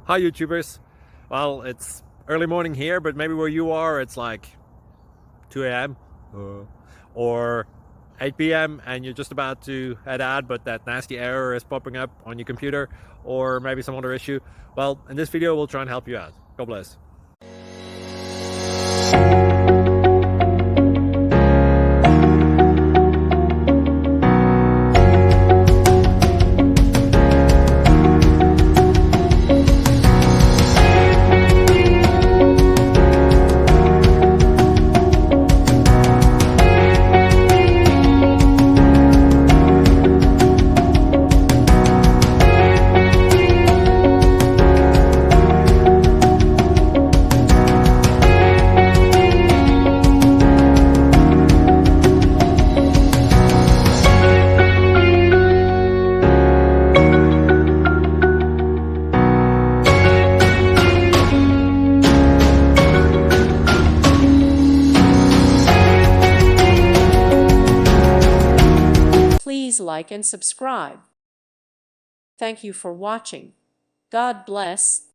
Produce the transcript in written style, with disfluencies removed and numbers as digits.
Hi YouTubers. Well, it's early morning here, but maybe where you are it's like 2 a.m. or 8 p.m. and you're just about to head out, but that nasty error is popping up on your computer, or maybe some other issue. Well, in this video we'll try and help you out. God bless. Please like and subscribe. Thank you for watching. God bless.